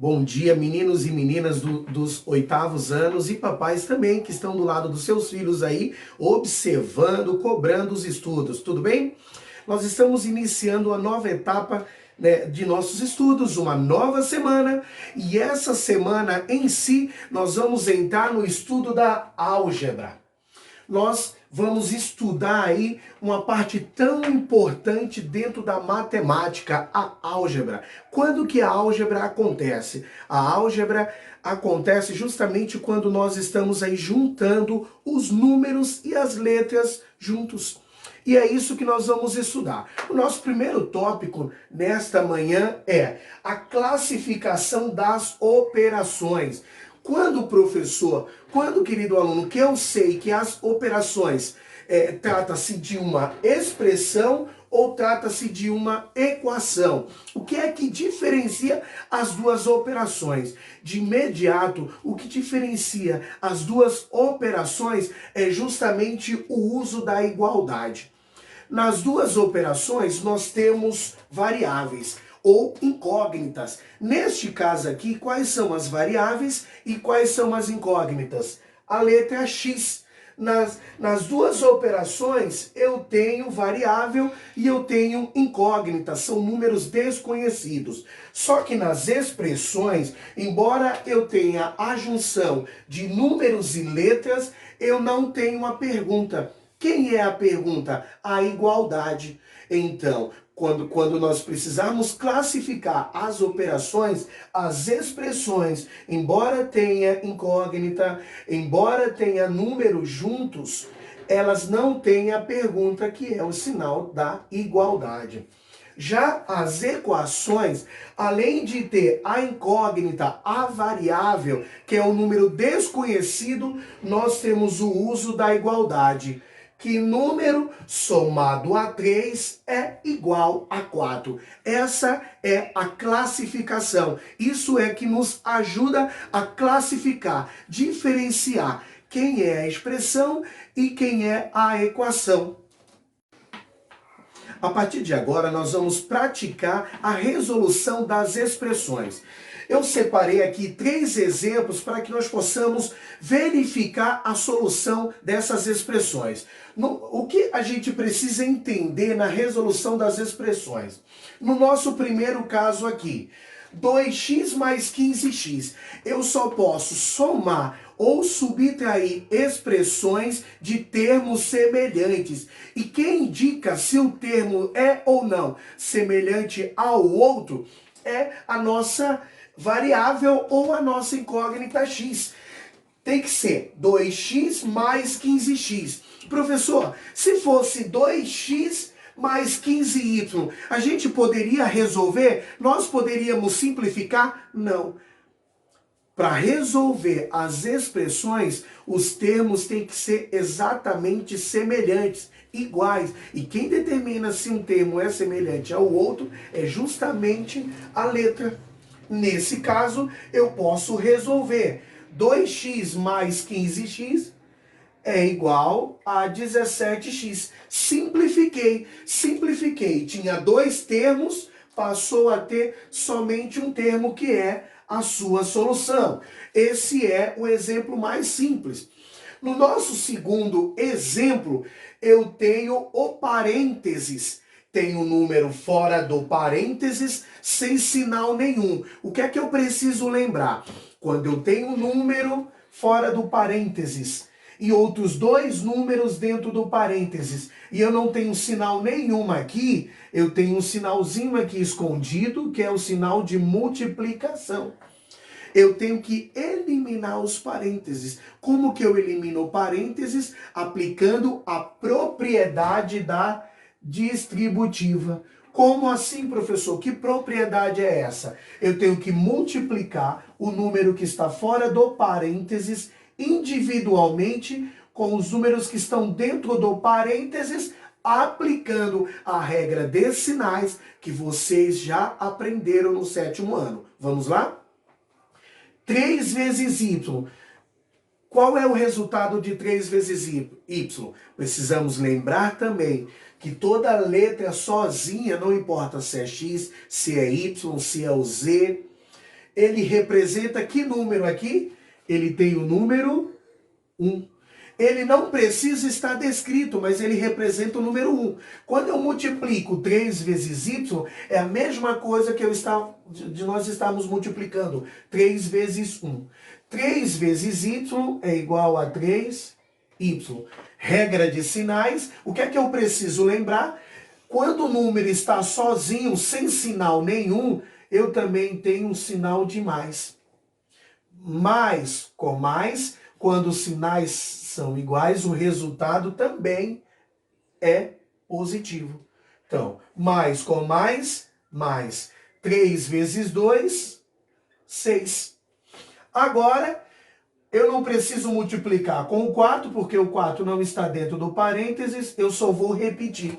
Bom dia, meninos e meninas dos oitavos anos e papais também que estão do lado dos seus filhos aí, observando, cobrando os estudos, tudo bem? Nós estamos iniciando a nova etapa, né, de nossos estudos, uma nova semana, e essa semana em si nós vamos entrar no estudo da álgebra. Nós vamos estudar aí uma parte tão importante dentro da matemática, a álgebra. Quando que a álgebra acontece? A álgebra acontece justamente quando nós estamos aí juntando os números e as letras juntos. E é isso que nós vamos estudar. O nosso primeiro tópico nesta manhã é a classificação das operações. Quando, querido aluno, que eu sei que as operações trata-se de uma expressão ou trata-se de uma equação? O que é que diferencia as duas operações? De imediato, o que diferencia as duas operações é justamente o uso da igualdade. Nas duas operações, nós temos variáveis ou incógnitas. Neste caso aqui, quais são as variáveis e quais são as incógnitas? A letra X. Nas duas operações, eu tenho variável e eu tenho incógnita, são números desconhecidos. Só que nas expressões, embora eu tenha a junção de números e letras, eu não tenho a pergunta. Quem é a pergunta? A igualdade. Então, quando nós precisarmos classificar as operações, as expressões, embora tenha incógnita, embora tenha números juntos, elas não têm a pergunta, que é o sinal da igualdade. Já as equações, além de ter a incógnita, a variável, que é o número desconhecido, nós temos o uso da igualdade. Que número somado a 3 é igual a 4. Essa é a classificação. Isso é que nos ajuda a classificar, diferenciar quem é a expressão e quem é a equação. A partir de agora, nós vamos praticar a resolução das expressões. Eu separei aqui 3 exemplos para que nós possamos verificar a solução dessas expressões. O que a gente precisa entender na resolução das expressões? No nosso primeiro caso aqui, 2x mais 15x. Eu só posso somar ou subtrair expressões de termos semelhantes. E quem indica se o termo é ou não semelhante ao outro é a nossa variável ou a nossa incógnita x. Tem que ser 2x mais 15x. Professor, se fosse 2x mais 15y, a gente poderia resolver? Nós poderíamos simplificar? Não. Para resolver as expressões, os termos têm que ser exatamente semelhantes, iguais. E quem determina se um termo é semelhante ao outro é justamente a letra. Nesse caso, eu posso resolver 2x mais 15x é igual a 17x. Simplifiquei. Tinha 2 termos, passou a ter somente um termo, que é a sua solução. Esse é o exemplo mais simples. No nosso segundo exemplo, eu tenho o parênteses. Tem um número fora do parênteses, sem sinal nenhum. O que é que eu preciso lembrar? Quando eu tenho um número fora do parênteses e outros 2 números dentro do parênteses, e eu não tenho sinal nenhum aqui, eu tenho um sinalzinho aqui escondido, que é o sinal de multiplicação. Eu tenho que eliminar os parênteses. Como que eu elimino o parênteses? Aplicando a propriedade da distributiva. Como assim, professor? Que propriedade é essa? Eu tenho que multiplicar o número que está fora do parênteses individualmente com os números que estão dentro do parênteses, aplicando a regra de sinais que vocês já aprenderam no 7º ano. Vamos lá? 3 vezes y. Qual é o resultado de 3 vezes y? Precisamos lembrar também que toda letra sozinha, não importa se é x, se é y, se é o z, ele representa que número aqui? Ele tem o número 1. Ele não precisa estar descrito, mas ele representa o número 1. Quando eu multiplico 3 vezes y, é a mesma coisa que nós estamos multiplicando. 3 vezes 1. 3 vezes y é igual a 3y. Regra de sinais, o que é que eu preciso lembrar? Quando o número está sozinho, sem sinal nenhum, eu também tenho um sinal de mais. Mais com mais, quando os sinais são iguais, o resultado também é positivo. Então, mais com mais, mais. 3 vezes 2, 6. Agora, eu não preciso multiplicar com o 4, porque o 4 não está dentro do parênteses, eu só vou repetir.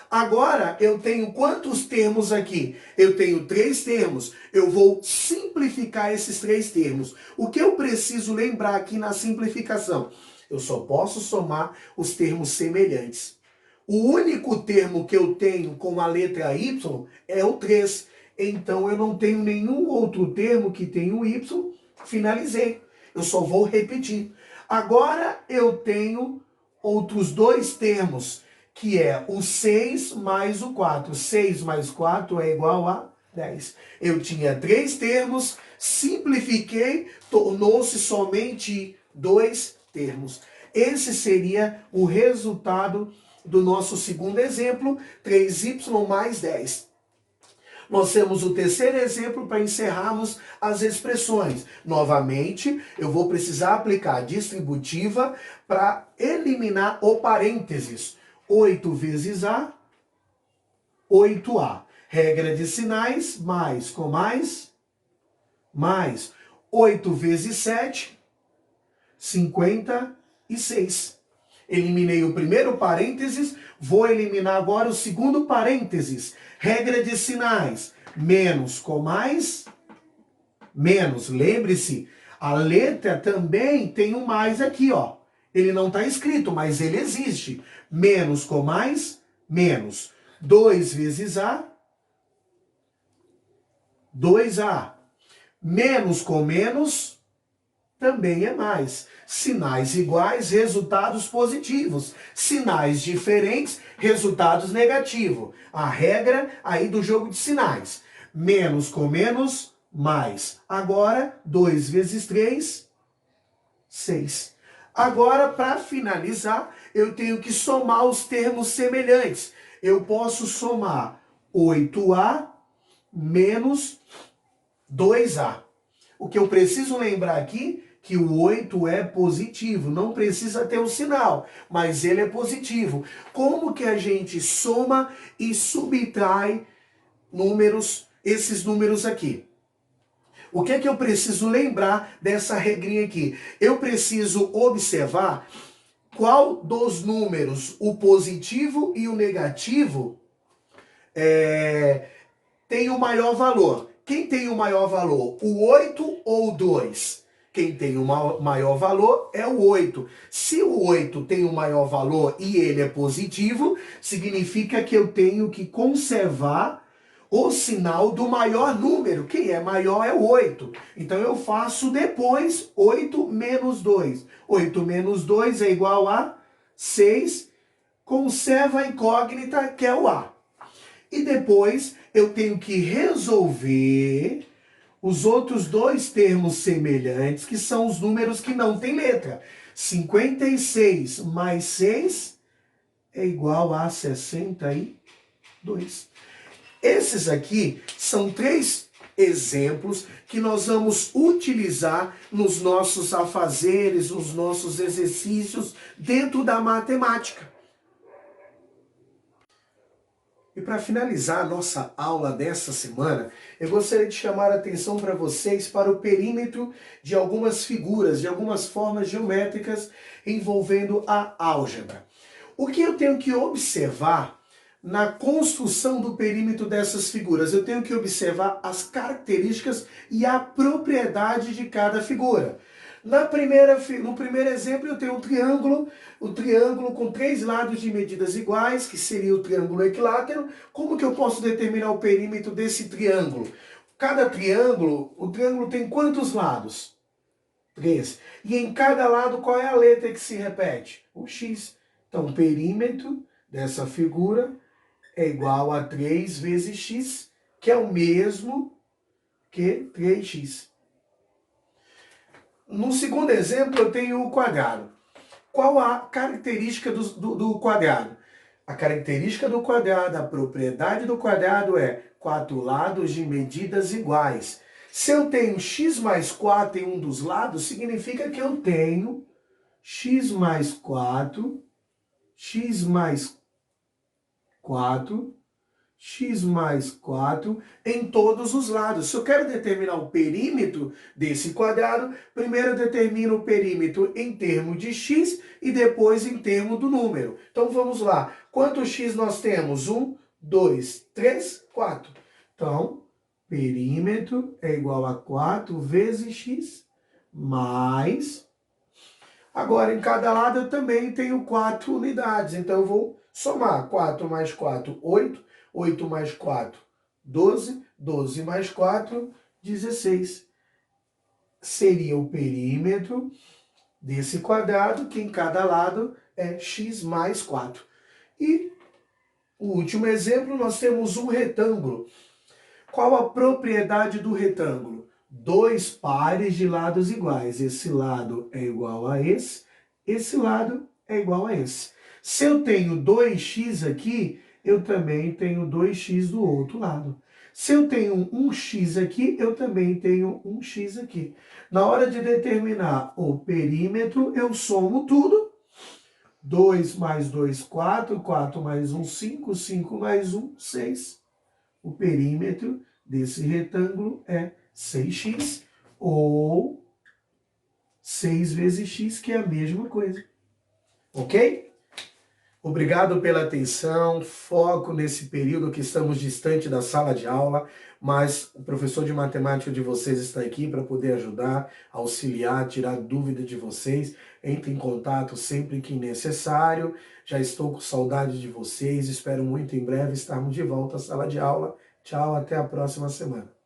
Agora, eu tenho quantos termos aqui? Eu tenho 3 termos. Eu vou simplificar esses 3 termos. O que eu preciso lembrar aqui na simplificação? Eu só posso somar os termos semelhantes. O único termo que eu tenho com a letra Y é o 3. Então, eu não tenho nenhum outro termo que tenha o Y. Finalizei. Eu só vou repetir. Agora, eu tenho outros 2 termos, que é o 6 mais o 4. 6 mais 4 é igual a 10. Eu tinha 3 termos, simplifiquei, tornou-se somente 2 termos. Esse seria o resultado do nosso segundo exemplo, 3y mais 10. Nós temos o terceiro exemplo para encerrarmos as expressões. Novamente, eu vou precisar aplicar a distributiva para eliminar o parênteses. 8 vezes A, 8A. Regra de sinais, mais com mais, mais. 8 vezes 7, 56. Eliminei o primeiro parênteses, vou eliminar agora o segundo parênteses. Regra de sinais, menos com mais, menos. Lembre-se, a letra também tem um mais aqui, ó. Ele não está escrito, mas ele existe. Menos com mais, menos. 2 vezes A, 2A. Menos com menos, também é mais. Sinais iguais, resultados positivos. Sinais diferentes, resultados negativos. A regra aí do jogo de sinais. Menos com menos, mais. Agora, 2 vezes 3, 6. Agora, para finalizar, eu tenho que somar os termos semelhantes. Eu posso somar 8A menos 2A. O que eu preciso lembrar aqui que o 8 é positivo, não precisa ter o sinal, mas ele é positivo. Como que a gente soma e subtrai números, esses números aqui? O que é que eu preciso lembrar dessa regrinha aqui? Eu preciso observar qual dos números, o positivo e o negativo, tem o maior valor. Quem tem o maior valor? O 8 ou o 2? Quem tem o maior valor é o 8. Se o 8 tem o maior valor e ele é positivo, significa que eu tenho que conservar o sinal do maior número. Quem é maior é o 8. Então eu faço depois 8 menos 2. 8 menos 2 é igual a 6. Conserva a incógnita, que é o A. E depois eu tenho que resolver os outros 2 termos semelhantes, que são os números que não têm letra. 56 mais 6 é igual a 62. Esses aqui são 3 exemplos que nós vamos utilizar nos nossos afazeres, nos nossos exercícios dentro da matemática. E para finalizar a nossa aula dessa semana, eu gostaria de chamar a atenção para vocês para o perímetro de algumas figuras, de algumas formas geométricas envolvendo a álgebra. O que eu tenho que observar na construção do perímetro dessas figuras? Eu tenho que observar as características e a propriedade de cada figura. No primeiro exemplo, eu tenho o triângulo com 3 lados de medidas iguais, que seria o triângulo equilátero. Como que eu posso determinar o perímetro desse triângulo? Cada triângulo, o triângulo tem quantos lados? 3. E em cada lado, qual é a letra que se repete? O x. Então, o perímetro dessa figura é igual a 3 vezes x, que é o mesmo que 3x. No segundo exemplo, eu tenho o quadrado. Qual a característica do quadrado? A característica do quadrado, a propriedade do quadrado é 4 lados de medidas iguais. Se eu tenho x mais 4 em um dos lados, significa que eu tenho x mais 4, x mais 4, x mais 4 em todos os lados. Se eu quero determinar o perímetro desse quadrado, primeiro eu determino o perímetro em termos de x e depois em termos do número. Então vamos lá. Quantos x nós temos? 1, 2, 3, 4. Então, perímetro é igual a 4 vezes x mais... Agora, em cada lado eu também tenho 4 unidades. Então eu vou somar 4 mais 4, 8. 8 mais 4, 12. 12 mais 4, 16. Seria o perímetro desse quadrado, que em cada lado é x mais 4. E o último exemplo, nós temos um retângulo. Qual a propriedade do retângulo? 2 pares de lados iguais. Esse lado é igual a esse lado é igual a esse. Se eu tenho 2x aqui, eu também tenho 2x do outro lado. Se eu tenho 1x aqui, eu também tenho 1x aqui. Na hora de determinar o perímetro, eu somo tudo. 2 mais 2, 4. 4 mais 1, 5. 5 mais 1, 6. O perímetro desse retângulo é 6x ou 6 vezes x, que é a mesma coisa. Ok? Obrigado pela atenção, foco nesse período que estamos distante da sala de aula, mas o professor de matemática de vocês está aqui para poder ajudar, auxiliar, tirar dúvida de vocês. Entre em contato sempre que necessário. Já estou com saudade de vocês, espero muito em breve estarmos de volta à sala de aula. Tchau, até a próxima semana.